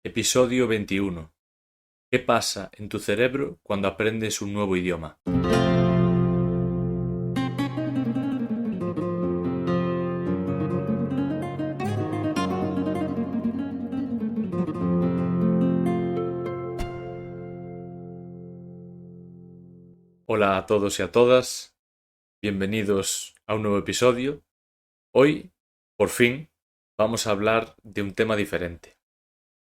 Episodio 21. ¿Qué pasa en tu cerebro cuando aprendes un nuevo idioma? Hola a todos y a todas, bienvenidos a un nuevo episodio. Hoy, por fin, vamos a hablar de un tema diferente,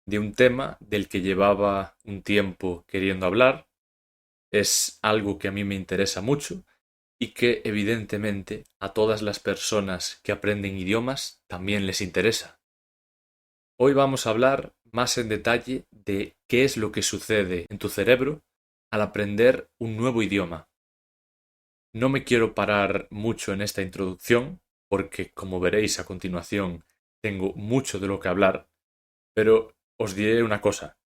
de un tema del que llevaba un tiempo queriendo hablar. Es algo que a mí me interesa mucho y que evidentemente a todas las personas que aprenden idiomas también les interesa. Hoy vamos a hablar más en detalle de qué es lo que sucede en tu cerebro al aprender un nuevo idioma. No me quiero parar mucho en esta introducción porque, como veréis a continuación, tengo mucho de lo que hablar, pero os diré una cosa.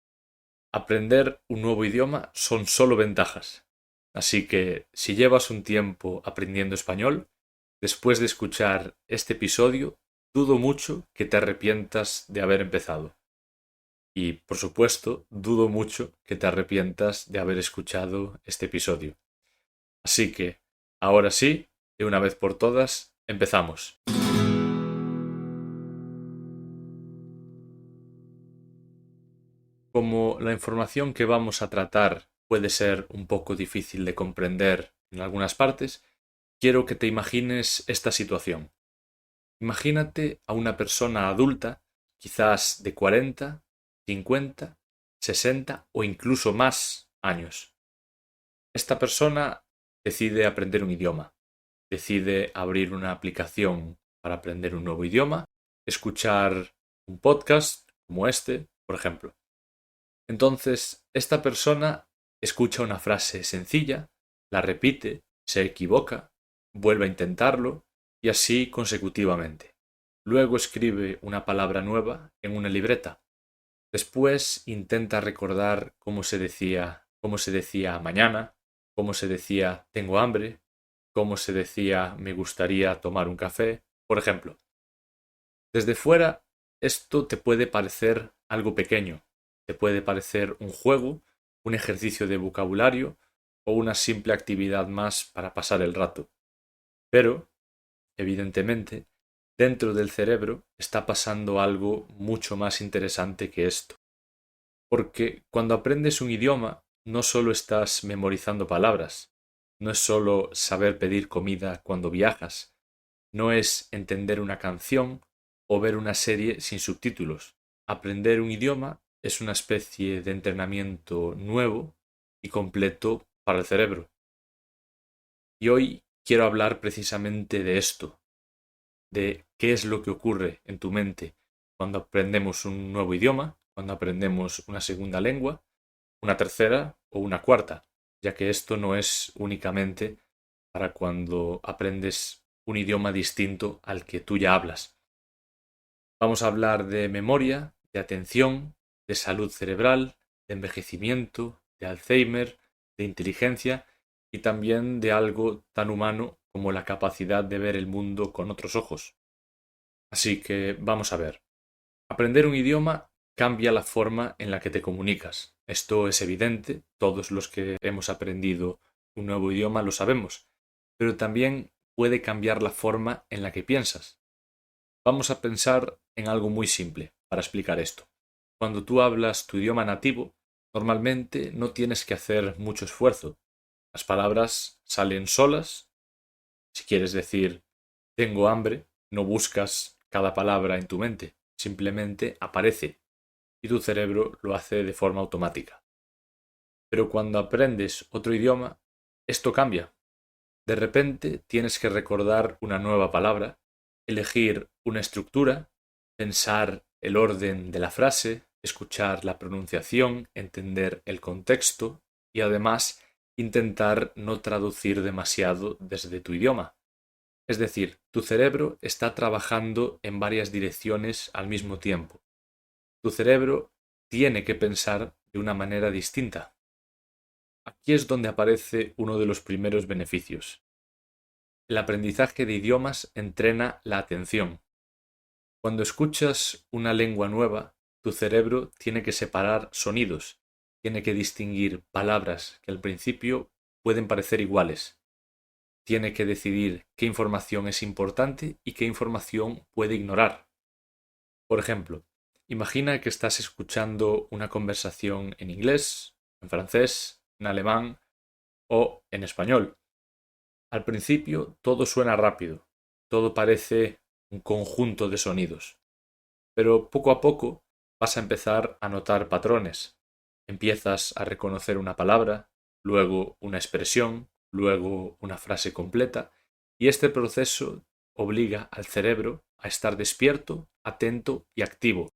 Aprender un nuevo idioma son solo ventajas. Así que si llevas un tiempo aprendiendo español, después de escuchar este episodio, dudo mucho que te arrepientas de haber empezado. Y, por supuesto, dudo mucho que te arrepientas de haber escuchado este episodio. Así que, ahora sí, de una vez por todas, empezamos. Como la información que vamos a tratar puede ser un poco difícil de comprender en algunas partes, quiero que te imagines esta situación. Imagínate a una persona adulta, quizás de 40, 50, 60 o incluso más años. Esta persona decide aprender un idioma, decide abrir una aplicación para aprender un nuevo idioma, escuchar un podcast como este, por ejemplo. Entonces, esta persona escucha una frase sencilla, la repite, se equivoca, vuelve a intentarlo y así consecutivamente. Luego escribe una palabra nueva en una libreta. Después intenta recordar cómo se decía mañana, cómo se decía tengo hambre, cómo se decía me gustaría tomar un café, por ejemplo. Desde fuera, esto te puede parecer algo pequeño, te puede parecer un juego, un ejercicio de vocabulario o una simple actividad más para pasar el rato. Pero, evidentemente, dentro del cerebro está pasando algo mucho más interesante que esto. Porque cuando aprendes un idioma, no solo estás memorizando palabras, no es solo saber pedir comida cuando viajas, no es entender una canción o ver una serie sin subtítulos. Aprender un idioma es una especie de entrenamiento nuevo y completo para el cerebro. Y hoy quiero hablar precisamente de esto, de qué es lo que ocurre en tu mente cuando aprendemos un nuevo idioma, cuando aprendemos una segunda lengua, una tercera o una cuarta, ya que esto no es únicamente para cuando aprendes un idioma distinto al que tú ya hablas. Vamos a hablar de memoria, de atención, de salud cerebral, de envejecimiento, de Alzheimer, de inteligencia y también de algo tan humano como la capacidad de ver el mundo con otros ojos. Así que vamos a ver. Aprender un idioma cambia la forma en la que te comunicas. Esto es evidente, todos los que hemos aprendido un nuevo idioma lo sabemos, pero también puede cambiar la forma en la que piensas. Vamos a pensar en algo muy simple para explicar esto. Cuando tú hablas tu idioma nativo, normalmente no tienes que hacer mucho esfuerzo. Las palabras salen solas. Si quieres decir tengo hambre, no buscas cada palabra en tu mente, simplemente aparece y tu cerebro lo hace de forma automática. Pero cuando aprendes otro idioma, esto cambia. De repente tienes que recordar una nueva palabra, elegir una estructura, pensar el orden de la frase, escuchar la pronunciación, entender el contexto y además intentar no traducir demasiado desde tu idioma. Es decir, tu cerebro está trabajando en varias direcciones al mismo tiempo. Tu cerebro tiene que pensar de una manera distinta. Aquí es donde aparece uno de los primeros beneficios. El aprendizaje de idiomas entrena la atención. Cuando escuchas una lengua nueva, tu cerebro tiene que separar sonidos, tiene que distinguir palabras que al principio pueden parecer iguales, tiene que decidir qué información es importante y qué información puede ignorar. Por ejemplo, imagina que estás escuchando una conversación en inglés, en francés, en alemán o en español. Al principio todo suena rápido, todo parece un conjunto de sonidos, pero poco a poco vas a empezar a notar patrones. Empiezas a reconocer una palabra, luego una expresión, luego una frase completa, y este proceso obliga al cerebro a estar despierto, atento y activo.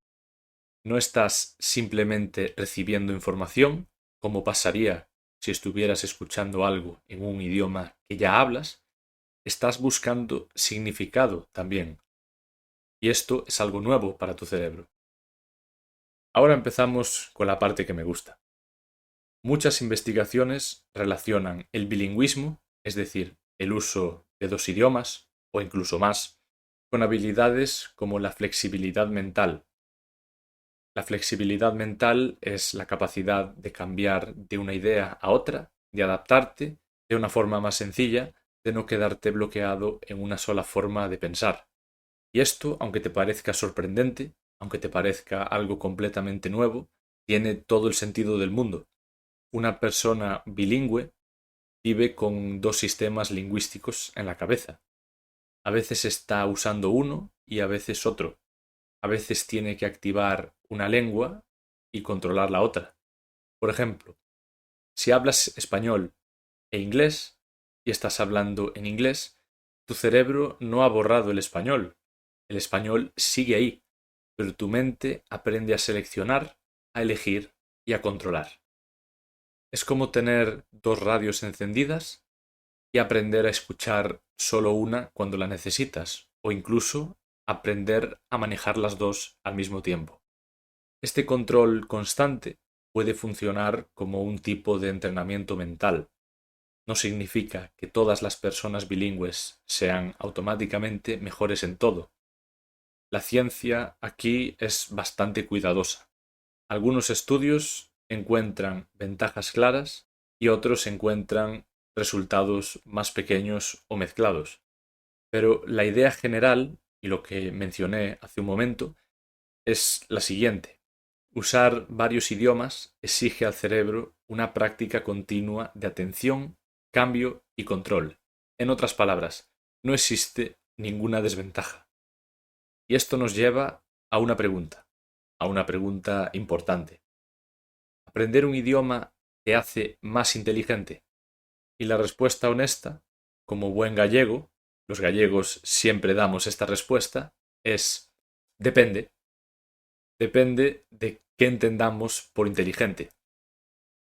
No estás simplemente recibiendo información, como pasaría si estuvieras escuchando algo en un idioma que ya hablas, estás buscando significado también. Y esto es algo nuevo para tu cerebro. Ahora empezamos con la parte que me gusta. Muchas investigaciones relacionan el bilingüismo, es decir, el uso de dos idiomas o incluso más, con habilidades como la flexibilidad mental. La flexibilidad mental es la capacidad de cambiar de una idea a otra, de adaptarte de una forma más sencilla, de no quedarte bloqueado en una sola forma de pensar. Y esto, aunque te parezca sorprendente, aunque te parezca algo completamente nuevo, tiene todo el sentido del mundo. Una persona bilingüe vive con dos sistemas lingüísticos en la cabeza. A veces está usando uno y a veces otro. A veces tiene que activar una lengua y controlar la otra. Por ejemplo, si hablas español e inglés y estás hablando en inglés, tu cerebro no ha borrado el español. El español sigue ahí, pero tu mente aprende a seleccionar, a elegir y a controlar. Es como tener dos radios encendidas y aprender a escuchar solo una cuando la necesitas, o incluso aprender a manejar las dos al mismo tiempo. Este control constante puede funcionar como un tipo de entrenamiento mental. No significa que todas las personas bilingües sean automáticamente mejores en todo. La ciencia aquí es bastante cuidadosa. Algunos estudios encuentran ventajas claras y otros encuentran resultados más pequeños o mezclados. Pero la idea general, y lo que mencioné hace un momento, es la siguiente. Usar varios idiomas exige al cerebro una práctica continua de atención, cambio y control. En otras palabras, no existe ninguna desventaja. Y esto nos lleva a una pregunta importante. ¿Aprender un idioma te hace más inteligente? Y la respuesta honesta, como buen gallego, los gallegos siempre damos esta respuesta, es depende. Depende de qué entendamos por inteligente.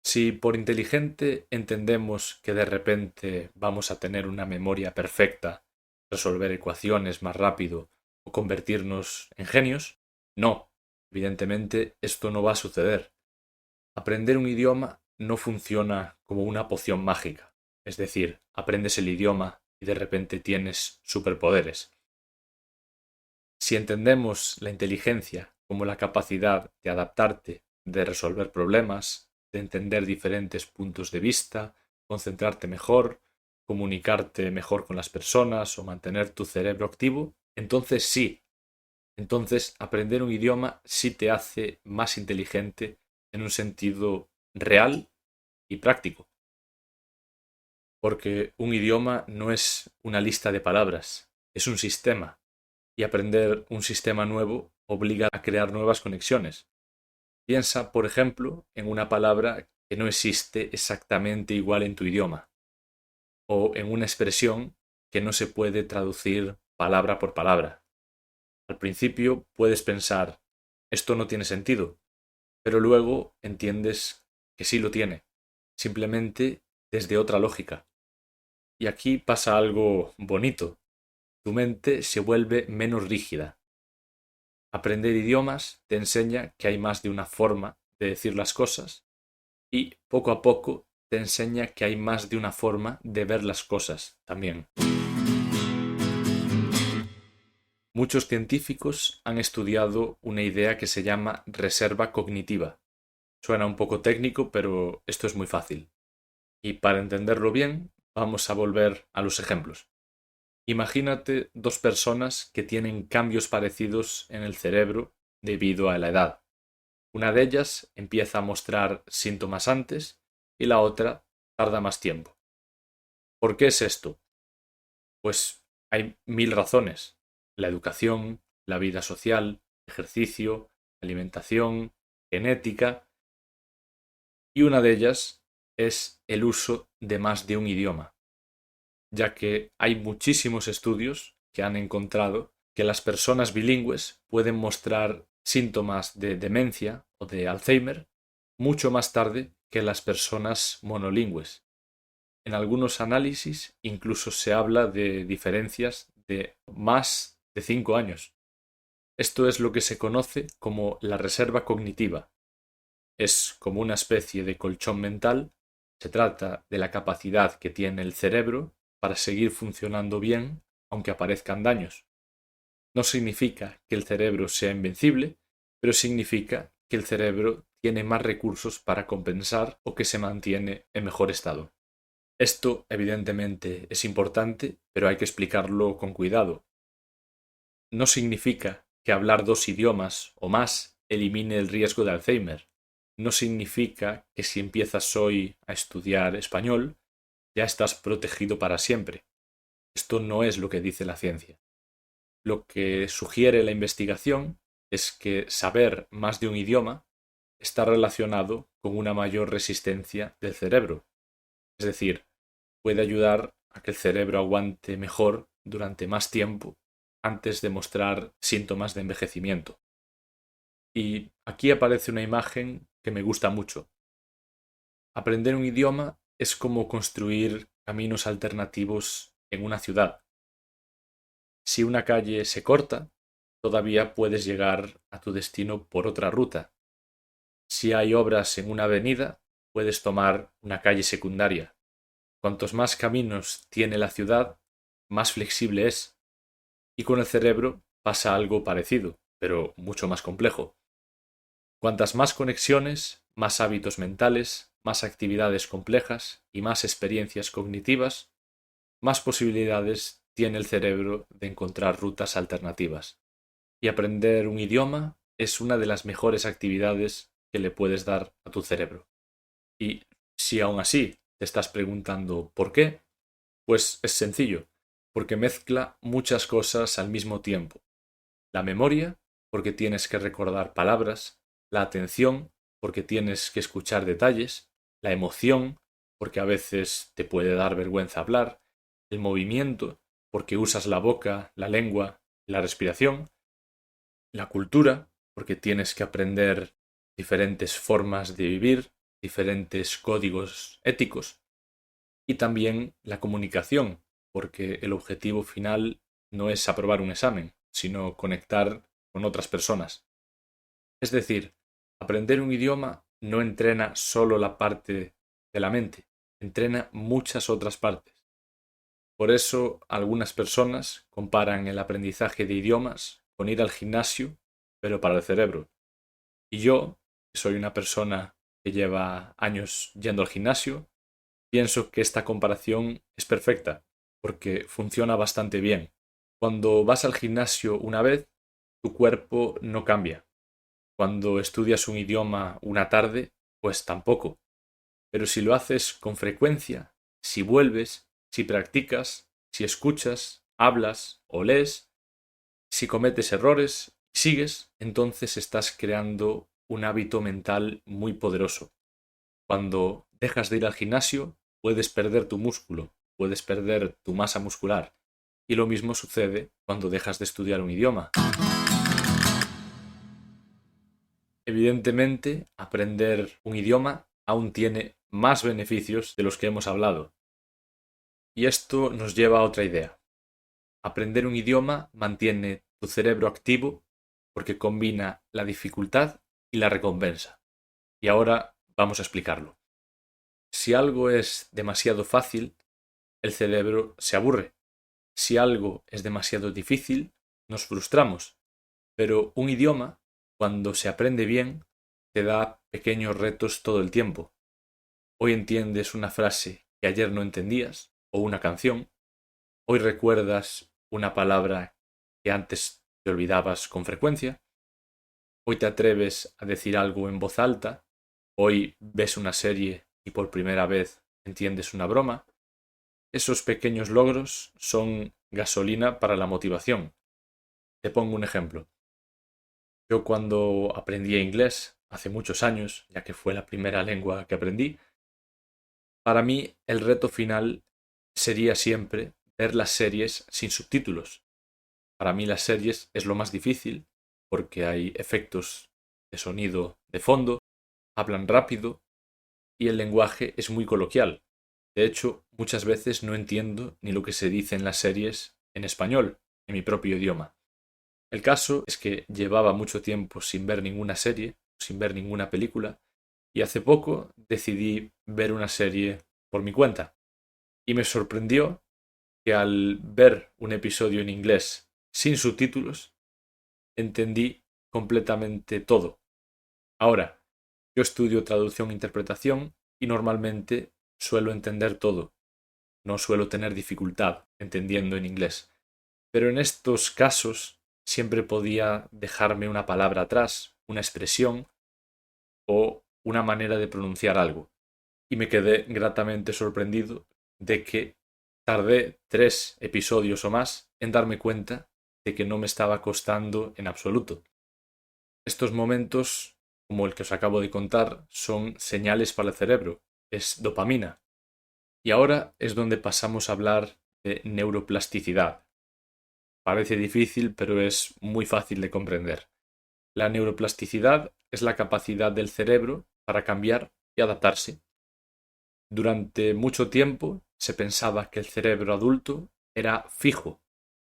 Si por inteligente entendemos que de repente vamos a tener una memoria perfecta, resolver ecuaciones más rápido o convertirnos en genios, no, evidentemente esto no va a suceder. Aprender un idioma no funciona como una poción mágica, es decir, aprendes el idioma y de repente tienes superpoderes. Si entendemos la inteligencia como la capacidad de adaptarte, de resolver problemas, de entender diferentes puntos de vista, concentrarte mejor, comunicarte mejor con las personas o mantener tu cerebro activo, entonces sí, entonces aprender un idioma sí te hace más inteligente en un sentido real y práctico. Porque un idioma no es una lista de palabras, es un sistema. Y aprender un sistema nuevo obliga a crear nuevas conexiones. Piensa, por ejemplo, en una palabra que no existe exactamente igual en tu idioma, o en una expresión que no se puede traducir palabra por palabra. Al principio puedes pensar, esto no tiene sentido, pero luego entiendes que sí lo tiene, simplemente desde otra lógica. Y aquí pasa algo bonito. Tu mente se vuelve menos rígida. Aprender idiomas te enseña que hay más de una forma de decir las cosas y poco a poco te enseña que hay más de una forma de ver las cosas también. Muchos científicos han estudiado una idea que se llama reserva cognitiva. Suena un poco técnico, pero esto es muy fácil. Y para entenderlo bien, vamos a volver a los ejemplos. Imagínate dos personas que tienen cambios parecidos en el cerebro debido a la edad. Una de ellas empieza a mostrar síntomas antes y la otra tarda más tiempo. ¿Por qué es esto? Pues hay mil razones. La educación, la vida social, ejercicio, alimentación, genética, y una de ellas es el uso de más de un idioma, ya que hay muchísimos estudios que han encontrado que las personas bilingües pueden mostrar síntomas de demencia o de Alzheimer mucho más tarde que las personas monolingües. En algunos análisis incluso se habla de diferencias de más de 5 años. Esto es lo que se conoce como la reserva cognitiva. Es como una especie de colchón mental. Se trata de la capacidad que tiene el cerebro para seguir funcionando bien aunque aparezcan daños. No significa que el cerebro sea invencible, pero significa que el cerebro tiene más recursos para compensar o que se mantiene en mejor estado. Esto evidentemente es importante, pero hay que explicarlo con cuidado. No significa que hablar dos idiomas o más elimine el riesgo de Alzheimer. No significa que si empiezas hoy a estudiar español, ya estás protegido para siempre. Esto no es lo que dice la ciencia. Lo que sugiere la investigación es que saber más de un idioma está relacionado con una mayor resistencia del cerebro. Es decir, puede ayudar a que el cerebro aguante mejor durante más tiempo antes de mostrar síntomas de envejecimiento. Y aquí aparece una imagen que me gusta mucho. Aprender un idioma es como construir caminos alternativos en una ciudad. Si una calle se corta, todavía puedes llegar a tu destino por otra ruta. Si hay obras en una avenida, puedes tomar una calle secundaria. Cuantos más caminos tiene la ciudad, más flexible es. Y con el cerebro pasa algo parecido, pero mucho más complejo. Cuantas más conexiones, más hábitos mentales, más actividades complejas y más experiencias cognitivas, más posibilidades tiene el cerebro de encontrar rutas alternativas. Y aprender un idioma es una de las mejores actividades que le puedes dar a tu cerebro. Y si aún así te estás preguntando ¿por qué? Pues es sencillo, porque mezcla muchas cosas al mismo tiempo. La memoria, porque tienes que recordar palabras; la atención, porque tienes que escuchar detalles; la emoción, porque a veces te puede dar vergüenza hablar; el movimiento, porque usas la boca, la lengua y la respiración; la cultura, porque tienes que aprender diferentes formas de vivir, diferentes códigos éticos; y también la comunicación, porque el objetivo final no es aprobar un examen, sino conectar con otras personas. Es decir, aprender un idioma no entrena solo la parte de la mente, entrena muchas otras partes. Por eso algunas personas comparan el aprendizaje de idiomas con ir al gimnasio, pero para el cerebro. Y yo, que soy una persona que lleva años yendo al gimnasio, pienso que esta comparación es perfecta, porque funciona bastante bien. Cuando vas al gimnasio una vez, tu cuerpo no cambia. Cuando estudias un idioma una tarde, pues tampoco. Pero si lo haces con frecuencia, si vuelves, si practicas, si escuchas, hablas o lees, si cometes errores y sigues, entonces estás creando un hábito mental muy poderoso. Cuando dejas de ir al gimnasio, puedes perder tu músculo, puedes perder tu masa muscular. Y lo mismo sucede cuando dejas de estudiar un idioma. Evidentemente, aprender un idioma aún tiene más beneficios de los que hemos hablado. Y esto nos lleva a otra idea. Aprender un idioma mantiene tu cerebro activo porque combina la dificultad y la recompensa. Y ahora vamos a explicarlo. Si algo es demasiado fácil, el cerebro se aburre. Si algo es demasiado difícil, nos frustramos, pero un idioma, cuando se aprende bien, te da pequeños retos todo el tiempo. Hoy entiendes una frase que ayer no entendías, o una canción. Hoy recuerdas una palabra que antes te olvidabas con frecuencia. Hoy te atreves a decir algo en voz alta. Hoy ves una serie y por primera vez entiendes una broma. Esos pequeños logros son gasolina para la motivación. Te pongo un ejemplo. Yo cuando aprendí inglés, hace muchos años, ya que fue la primera lengua que aprendí, para mí el reto final sería siempre ver las series sin subtítulos. Para mí las series es lo más difícil porque hay efectos de sonido de fondo, hablan rápido y el lenguaje es muy coloquial. De hecho, muchas veces no entiendo ni lo que se dice en las series en español, en mi propio idioma. El caso es que llevaba mucho tiempo sin ver ninguna serie, sin ver ninguna película, y hace poco decidí ver una serie por mi cuenta. Y me sorprendió que al ver un episodio en inglés sin subtítulos, entendí completamente todo. Ahora, yo estudio traducción e interpretación y normalmente suelo entender todo. No suelo tener dificultad entendiendo en inglés. Pero en estos casos siempre podía dejarme una palabra atrás, una expresión o una manera de pronunciar algo. Y me quedé gratamente sorprendido de que tardé 3 episodios o más en darme cuenta de que no me estaba costando en absoluto. Estos momentos, como el que os acabo de contar, son señales para el cerebro, es dopamina. Y ahora es donde pasamos a hablar de neuroplasticidad. Parece difícil, pero es muy fácil de comprender. La neuroplasticidad es la capacidad del cerebro para cambiar y adaptarse. Durante mucho tiempo se pensaba que el cerebro adulto era fijo,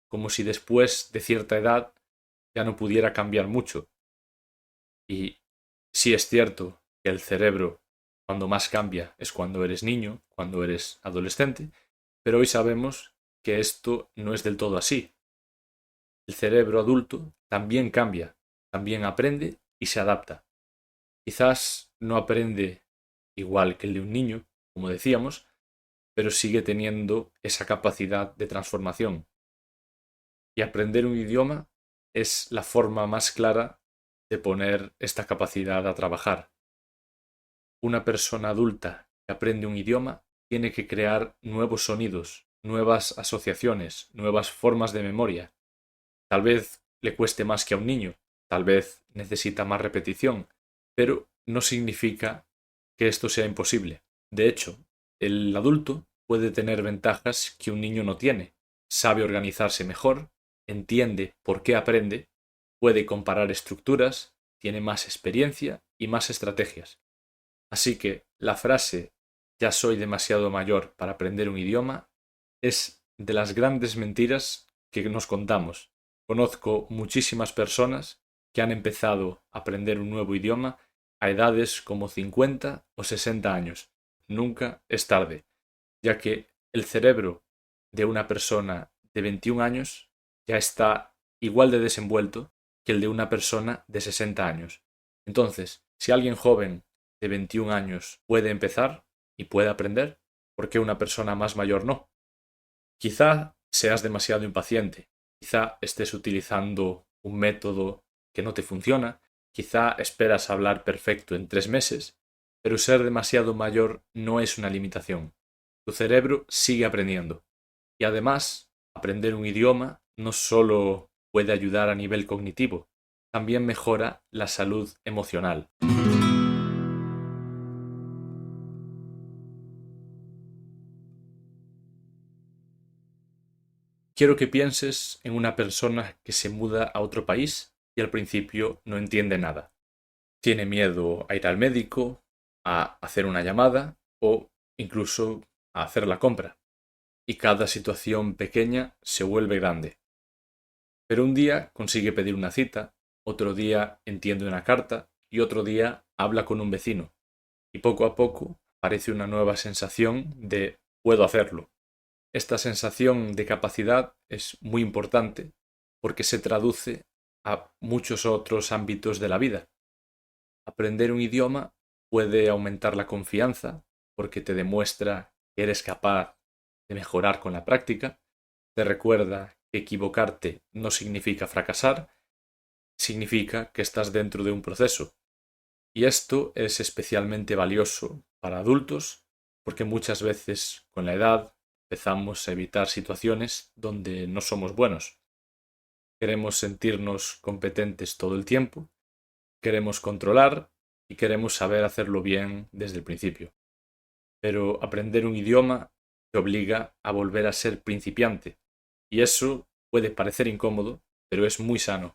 como si después de cierta edad ya no pudiera cambiar mucho. Y sí es cierto que el cerebro cuando más cambia es cuando eres niño, cuando eres adolescente, pero hoy sabemos que esto no es del todo así. El cerebro adulto también cambia, también aprende y se adapta. Quizás no aprende igual que el de un niño, como decíamos, pero sigue teniendo esa capacidad de transformación. Y aprender un idioma es la forma más clara de poner esta capacidad a trabajar. Una persona adulta que aprende un idioma tiene que crear nuevos sonidos, nuevas asociaciones, nuevas formas de memoria. Tal vez le cueste más que a un niño, tal vez necesita más repetición, pero no significa que esto sea imposible. De hecho, el adulto puede tener ventajas que un niño no tiene. Sabe organizarse mejor, entiende por qué aprende, puede comparar estructuras, tiene más experiencia y más estrategias. Así que la frase "ya soy demasiado mayor para aprender un idioma" es de las grandes mentiras que nos contamos. Conozco muchísimas personas que han empezado a aprender un nuevo idioma a edades como 50 o 60 años. Nunca es tarde, ya que el cerebro de una persona de 21 años ya está igual de desenvuelto que el de una persona de 60 años. Entonces, si alguien joven de 21 años puede empezar y puede aprender, ¿por qué una persona más mayor no? Quizá seas demasiado impaciente, quizá estés utilizando un método que no te funciona, quizá esperas hablar perfecto en 3 meses, pero ser demasiado mayor no es una limitación. Tu cerebro sigue aprendiendo. Y además, aprender un idioma no solo puede ayudar a nivel cognitivo, también mejora la salud emocional. Quiero que pienses en una persona que se muda a otro país y al principio no entiende nada. Tiene miedo a ir al médico, a hacer una llamada o incluso a hacer la compra. Y cada situación pequeña se vuelve grande. Pero un día consigue pedir una cita, otro día entiende una carta y otro día habla con un vecino. Y poco a poco aparece una nueva sensación de puedo hacerlo. Esta sensación de capacidad es muy importante porque se traduce a muchos otros ámbitos de la vida. Aprender un idioma puede aumentar la confianza porque te demuestra que eres capaz de mejorar con la práctica, te recuerda que equivocarte no significa fracasar, significa que estás dentro de un proceso. Y esto es especialmente valioso para adultos porque muchas veces con la edad empezamos a evitar situaciones donde no somos buenos. Queremos sentirnos competentes todo el tiempo, queremos controlar y queremos saber hacerlo bien desde el principio. Pero aprender un idioma te obliga a volver a ser principiante. Y eso puede parecer incómodo, pero es muy sano,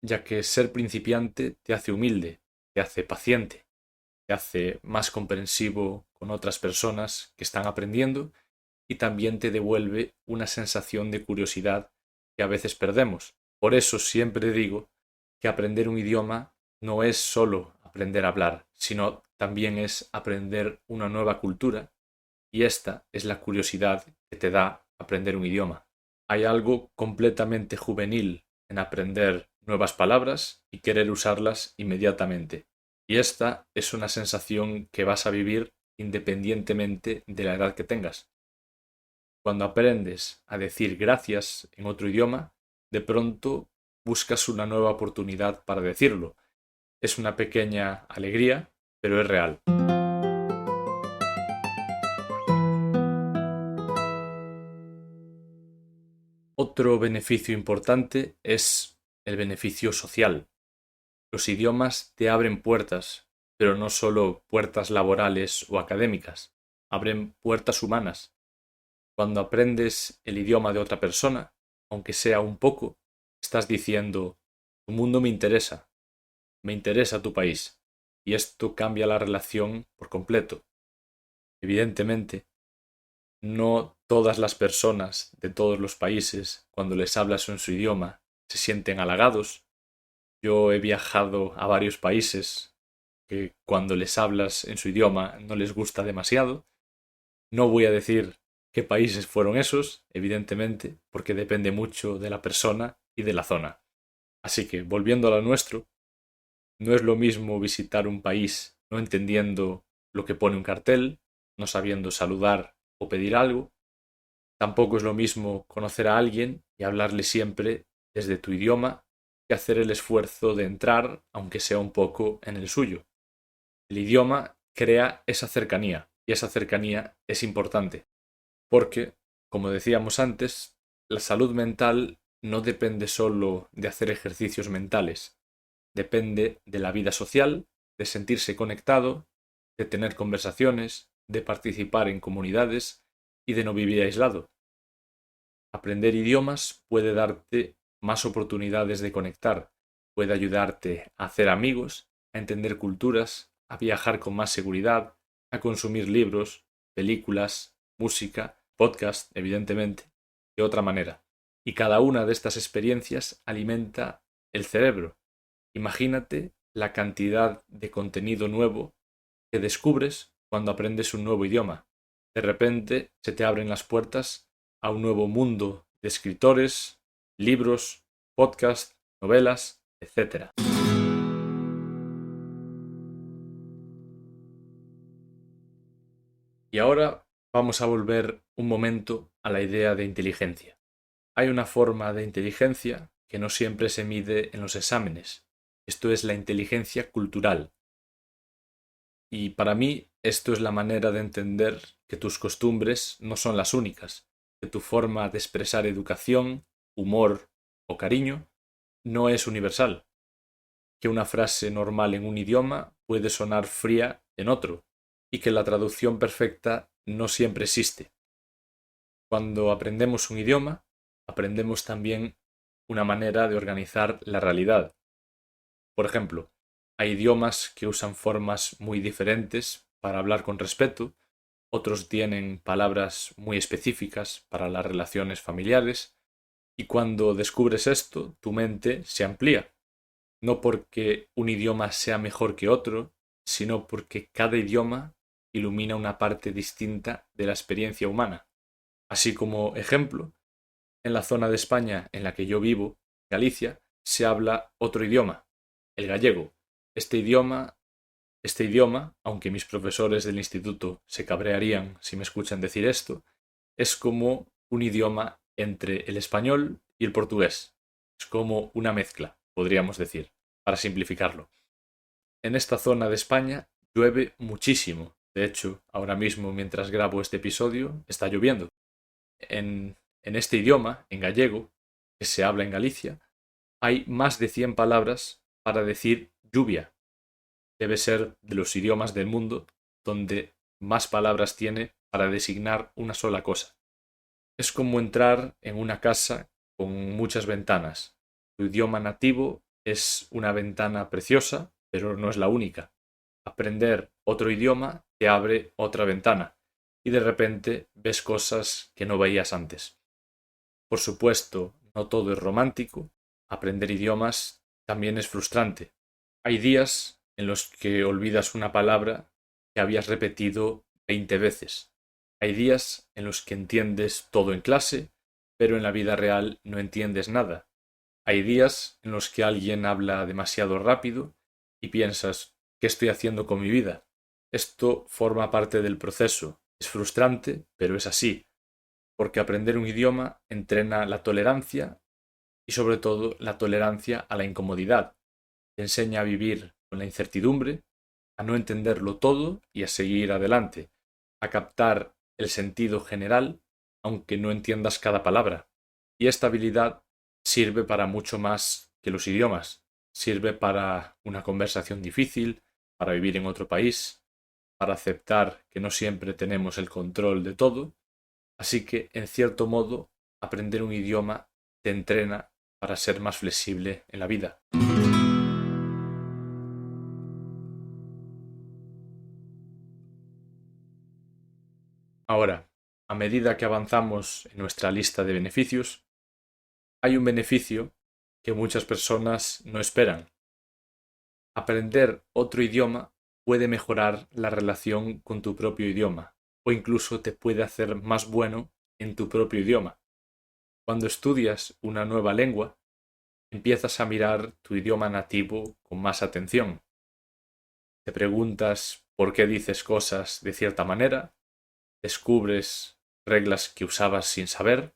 ya que ser principiante te hace humilde, te hace paciente, te hace más comprensivo con otras personas que están aprendiendo y también te devuelve una sensación de curiosidad que a veces perdemos. Por eso siempre digo que aprender un idioma no es solo aprender a hablar, sino también es aprender una nueva cultura y esta es la curiosidad que te da aprender un idioma. Hay algo completamente juvenil en aprender nuevas palabras y querer usarlas inmediatamente. Y esta es una sensación que vas a vivir independientemente de la edad que tengas. Cuando aprendes a decir gracias en otro idioma, de pronto buscas una nueva oportunidad para decirlo. Es una pequeña alegría, pero es real. Otro beneficio importante es el beneficio social. Los idiomas te abren puertas, pero no solo puertas laborales o académicas, abren puertas humanas. Cuando aprendes el idioma de otra persona, aunque sea un poco, estás diciendo, tu mundo me interesa tu país, y esto cambia la relación por completo. Evidentemente, no todas las personas de todos los países, cuando les hablas en su idioma, se sienten halagados. Yo he viajado a varios países que cuando les hablas en su idioma no les gusta demasiado. No voy a decir qué países fueron esos, evidentemente, porque depende mucho de la persona y de la zona. Así que, volviendo a lo nuestro, no es lo mismo visitar un país no entendiendo lo que pone un cartel, no sabiendo saludar o pedir algo. Tampoco es lo mismo conocer a alguien y hablarle siempre desde tu idioma que hacer el esfuerzo de entrar, aunque sea un poco, en el suyo. El idioma crea esa cercanía y esa cercanía es importante porque, como decíamos antes, la salud mental no depende solo de hacer ejercicios mentales, depende de la vida social, de sentirse conectado, de tener conversaciones, de participar en comunidades y de no vivir aislado. Aprender idiomas puede darte más oportunidades de conectar, puede ayudarte a hacer amigos, a entender culturas, a viajar con más seguridad, a consumir libros, películas, música, podcast, evidentemente, de otra manera. Y cada una de estas experiencias alimenta el cerebro. Imagínate la cantidad de contenido nuevo que descubres cuando aprendes un nuevo idioma. De repente se te abren las puertas a un nuevo mundo de escritores, libros, podcasts, novelas, etc. Y ahora vamos a volver un momento a la idea de inteligencia. Hay una forma de inteligencia que no siempre se mide en los exámenes. Esto es la inteligencia cultural. Y para mí esto es la manera de entender que tus costumbres no son las únicas, que tu forma de expresar educación, humor o cariño no es universal, que una frase normal en un idioma puede sonar fría en otro y que la traducción perfecta no siempre existe. Cuando aprendemos un idioma, aprendemos también una manera de organizar la realidad. Por ejemplo, hay idiomas que usan formas muy diferentes para hablar con respeto, otros tienen palabras muy específicas para las relaciones familiares, y cuando descubres esto, tu mente se amplía, no porque un idioma sea mejor que otro, sino porque cada idioma ilumina una parte distinta de la experiencia humana. Así como ejemplo, En la zona de España en la que yo vivo, Galicia, se habla otro idioma, el gallego. Este idioma, aunque mis profesores del instituto se cabrearían si me escuchan decir esto, es como un idioma entre el español y el portugués. Es como una mezcla, podríamos decir, para simplificarlo. En esta zona de España llueve muchísimo. De hecho, ahora mismo mientras grabo este episodio está lloviendo. En este idioma, en gallego, que se habla en Galicia, hay más de 100 palabras para decir lluvia. Debe ser de los idiomas del mundo donde más palabras tiene para designar una sola cosa. Es como entrar en una casa con muchas ventanas. Tu idioma nativo es una ventana preciosa, pero no es la única. Aprender otro idioma te abre otra ventana y de repente ves cosas que no veías antes. Por supuesto, no todo es romántico. Aprender idiomas también es frustrante. Hay días en los que olvidas una palabra que habías repetido 20 veces. Hay días en los que entiendes todo en clase, pero en la vida real no entiendes nada. Hay días en los que alguien habla demasiado rápido y piensas, ¿qué estoy haciendo con mi vida? Esto forma parte del proceso. Es frustrante, pero es así, porque aprender un idioma entrena la tolerancia y sobre todo la tolerancia a la incomodidad. Te enseña a vivir con la incertidumbre, a no entenderlo todo y a seguir adelante, a captar el sentido general aunque no entiendas cada palabra. Y esta habilidad sirve para mucho más que los idiomas. Sirve para una conversación difícil, para vivir en otro país, para aceptar que no siempre tenemos el control de todo. Así que, en cierto modo, aprender un idioma te entrena para ser más flexible en la vida. Ahora, a medida que avanzamos en nuestra lista de beneficios, hay un beneficio que muchas personas no esperan. Aprender otro idioma puede mejorar la relación con tu propio idioma o incluso te puede hacer más bueno en tu propio idioma. Cuando estudias una nueva lengua, empiezas a mirar tu idioma nativo con más atención. Te preguntas por qué dices cosas de cierta manera, descubres reglas que usabas sin saber,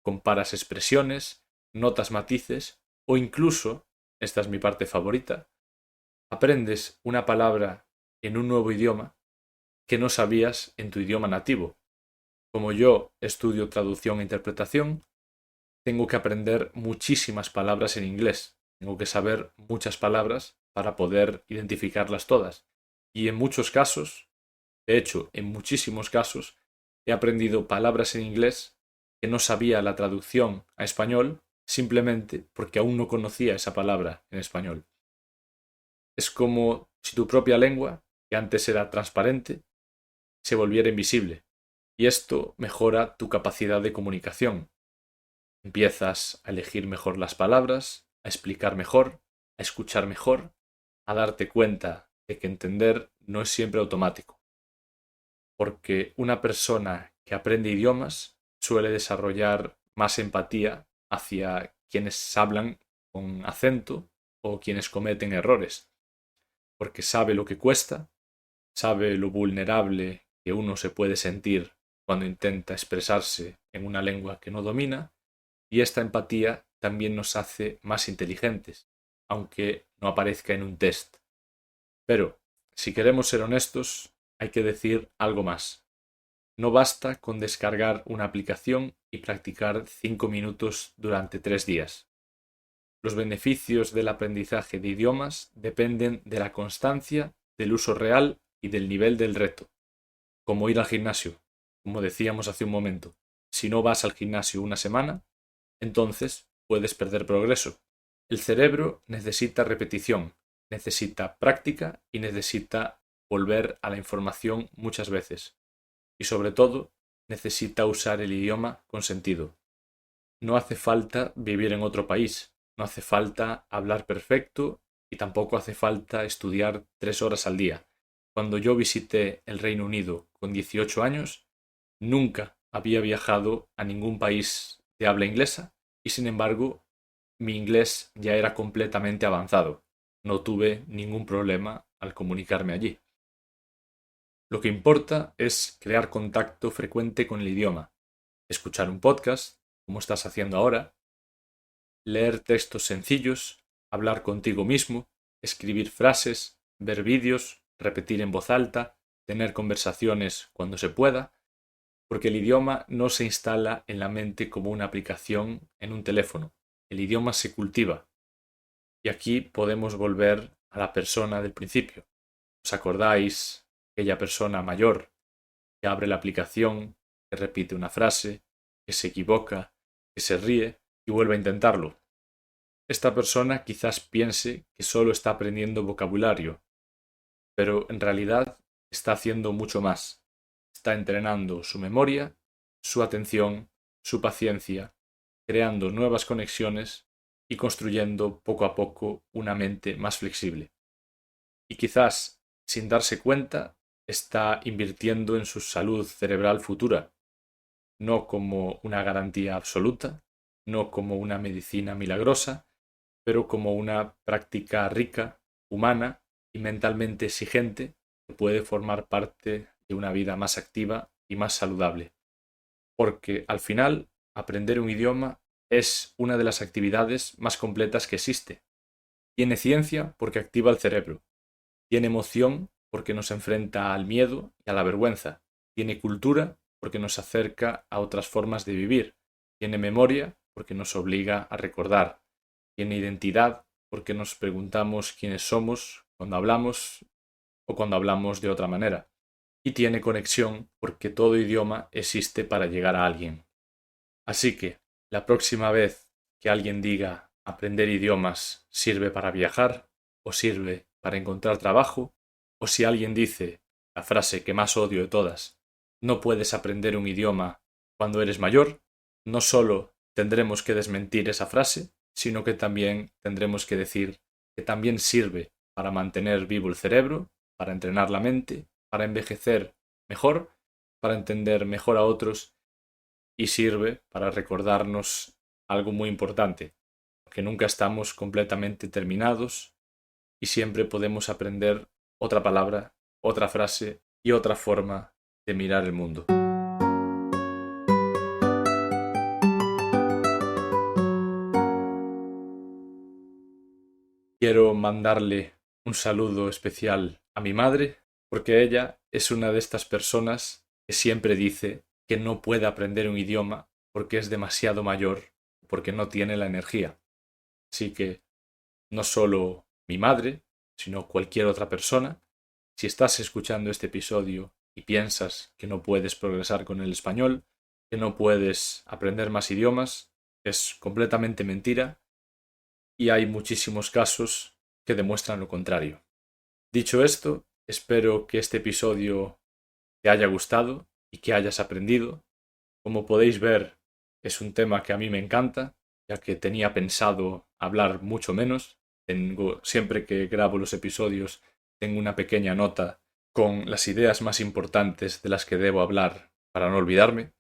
comparas expresiones, notas matices o incluso, esta es mi parte favorita, aprendes una palabra en un nuevo idioma que no sabías en tu idioma nativo. Como yo estudio traducción e interpretación, tengo que aprender muchísimas palabras en inglés. Tengo que saber muchas palabras para poder identificarlas todas. Y en muchos casos, de hecho, en muchísimos casos, he aprendido palabras en inglés que no sabía la traducción a español simplemente porque aún no conocía esa palabra en español. Es como si tu propia lengua, que antes era transparente, se volviera invisible. Y esto mejora tu capacidad de comunicación. Empiezas a elegir mejor las palabras, a explicar mejor, a escuchar mejor, a darte cuenta de que entender no es siempre automático. Porque una persona que aprende idiomas suele desarrollar más empatía hacia quienes hablan con acento o quienes cometen errores, porque sabe lo que cuesta, sabe lo vulnerable que uno se puede sentir cuando intenta expresarse en una lengua que no domina, y esta empatía también nos hace más inteligentes, aunque no aparezca en un test. Pero, si queremos ser honestos, hay que decir algo más. No basta con descargar una aplicación y practicar 5 minutos durante 3 días. Los beneficios del aprendizaje de idiomas dependen de la constancia, del uso real y del nivel del reto. Como ir al gimnasio, como decíamos hace un momento. Si no vas al gimnasio una semana, entonces puedes perder progreso. El cerebro necesita repetición, necesita práctica y necesita volver a la información muchas veces. Y sobre todo, necesita usar el idioma con sentido. No hace falta vivir en otro país, no hace falta hablar perfecto y tampoco hace falta estudiar 3 horas al día. Cuando yo visité el Reino Unido con 18 años, nunca había viajado a ningún país de habla inglesa y sin embargo mi inglés ya era completamente avanzado. No tuve ningún problema al comunicarme allí. Lo que importa es crear contacto frecuente con el idioma, escuchar un podcast, como estás haciendo ahora, leer textos sencillos, hablar contigo mismo, escribir frases, ver vídeos, repetir en voz alta, tener conversaciones cuando se pueda, porque el idioma no se instala en la mente como una aplicación en un teléfono. El idioma se cultiva. Y aquí podemos volver a la persona del principio. ¿Os acordáis? Aquella persona mayor que abre la aplicación, que repite una frase, que se equivoca, que se ríe y vuelve a intentarlo. Esta persona quizás piense que solo está aprendiendo vocabulario, pero en realidad está haciendo mucho más. Está entrenando su memoria, su atención, su paciencia, creando nuevas conexiones y construyendo poco a poco una mente más flexible. Y quizás, sin darse cuenta, está invirtiendo en su salud cerebral futura, no como una garantía absoluta, no como una medicina milagrosa, pero como una práctica rica, humana y mentalmente exigente que puede formar parte de una vida más activa y más saludable. Porque al final, aprender un idioma es una de las actividades más completas que existe. Tiene ciencia porque activa el cerebro. Tiene emoción porque nos enfrenta al miedo y a la vergüenza. Tiene cultura porque nos acerca a otras formas de vivir. Tiene memoria porque nos obliga a recordar. Tiene identidad porque nos preguntamos quiénes somos cuando hablamos o cuando hablamos de otra manera. Y tiene conexión porque todo idioma existe para llegar a alguien. Así que, la próxima vez que alguien diga aprender idiomas sirve para viajar o sirve para encontrar trabajo, o si alguien dice la frase que más odio de todas, no puedes aprender un idioma cuando eres mayor, no solo tendremos que desmentir esa frase, sino que también tendremos que decir que también sirve para mantener vivo el cerebro, para entrenar la mente, para envejecer mejor, para entender mejor a otros y sirve para recordarnos algo muy importante, que nunca estamos completamente terminados y siempre podemos aprender otra palabra, otra frase y otra forma de mirar el mundo. Quiero mandarle un saludo especial a mi madre, porque ella es una de estas personas que siempre dice que no puede aprender un idioma porque es demasiado mayor, porque no tiene la energía. Así que no solo mi madre, sino cualquier otra persona, si estás escuchando este episodio y piensas que no puedes progresar con el español, que no puedes aprender más idiomas, es completamente mentira y hay muchísimos casos que demuestran lo contrario. Dicho esto, espero que este episodio te haya gustado y que hayas aprendido. Como podéis ver, es un tema que a mí me encanta, ya que tenía pensado hablar mucho menos. Siempre que grabo los episodios, tengo una pequeña nota con las ideas más importantes de las que debo hablar para no olvidarme.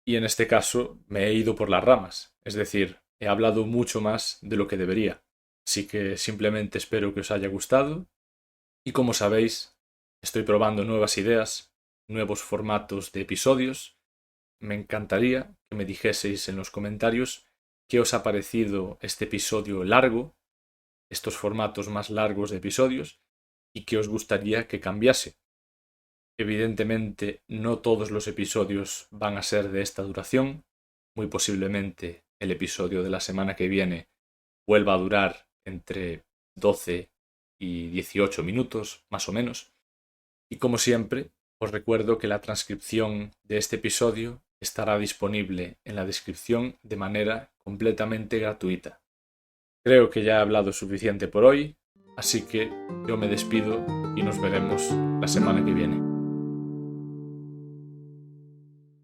Y en este caso me he ido por las ramas, es decir, he hablado mucho más de lo que debería. Así que simplemente espero que os haya gustado. Y como sabéis, estoy probando nuevas ideas, nuevos formatos de episodios. Me encantaría que me dijeseis en los comentarios qué os ha parecido este episodio largo, estos formatos más largos de episodios, y qué os gustaría que cambiase. Evidentemente, no todos los episodios van a ser de esta duración. Muy posiblemente el episodio de la semana que viene vuelva a durar entre 12 y 18 minutos, más o menos. Y como siempre, os recuerdo que la transcripción de este episodio estará disponible en la descripción de manera completamente gratuita. Creo que ya he hablado suficiente por hoy, así que yo me despido y nos veremos la semana que viene.